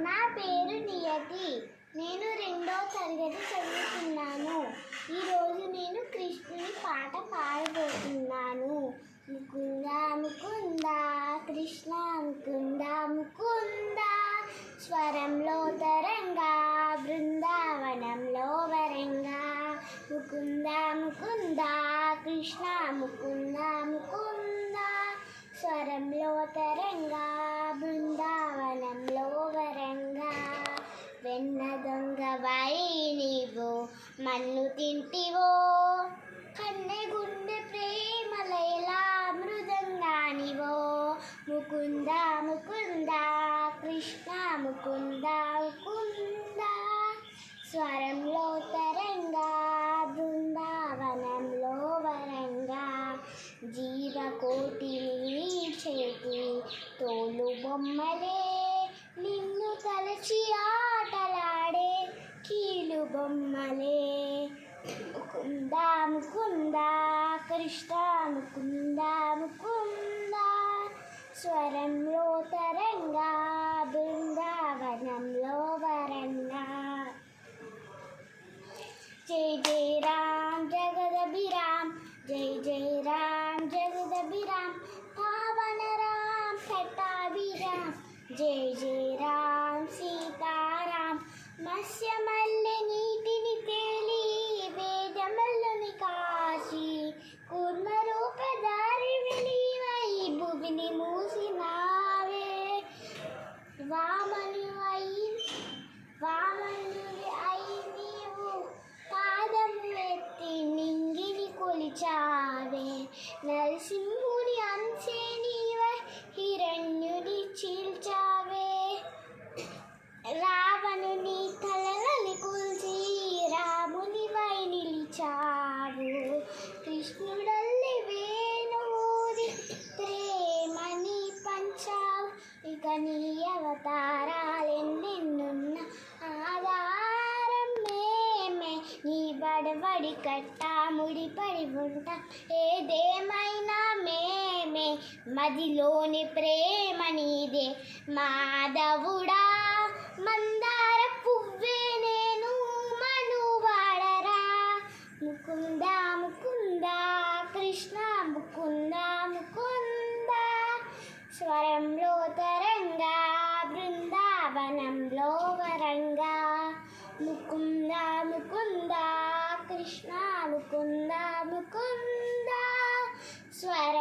నా పేరు నియతి. నేను 2వ తరగతి చదువుతున్నాను. ఈరోజు నేను కృష్ణుని పాట పాడబోతున్నాను. ముకుంద ముకుంద కృష్ణ ముకుంద ముకుంద, స్వరంలో తరంగా బృందావనంలో వరంగా. ముకుంద ముకుంద కృష్ణ ముకుంద ముకుంద, స్వరంలో తరంగా బృందావనంలో వరంగా. వెన్న దొంగవై నీవు మన్ను తింటివో, కన్నె గుండె ప్రేమలైలా మృదంగానివో. ముకుంద ముకుంద కృష్ణ ముకుంద ముకుంద, స్వరంలో తరంగా బృందావనంలో వరంగా. జీవకోటిని చేతి తోలు బొమ్మలే, నిన్ను తలచి ఆటలాడే కీలు బొమ్మలే. ముకుంద ముకుంద కృష్ణ ముకుంద ముకుంద, స్వరంలో తరంగా బృందావనంలో వరంగా. జై జై రామ్ జగదభిరామ్, జై జై రామ్ జగదభిరామ్, పావన రామ్ పట్టాభిరామ్. జై జై రామ్ సీతారాం. మత్స్యమల్లె నీటిని తేలి వేదమల్లుని కాశీ, కూర్మ రూపధారి విలీవై భువిని మూసినావే. వామనువి అయి నీవు పాదము ఎత్తి నింగిని కొలిచావే. నరసింహుని అంశే నీవై హిరణ్యుని చీల్చావే. రావణుని తలలని కూల్చి రామునివై నిలిచావు. కృష్ణుడల్లి వేణువుది ప్రేమని పంచావు. ఇక నీ అవతారాలెన్నెన్నున్న ఆధారం మేమే. నీ బడబడి కట్ట ముడిపడి ఉంటా ఏదేమైనా మేమే. మదిలోని ప్రేమ నీదే మాధవుడా, మందార పువ్వే నేను మనువాడరా. ముకుంద ముకుంద కృష్ణ ముకుంద ముకుంద, స్వరంలో తరంగా బృందావనంలో వరంగా. ముకుంద ముకుంద కృష్ణ ముకుంద ముకుంద, స్వర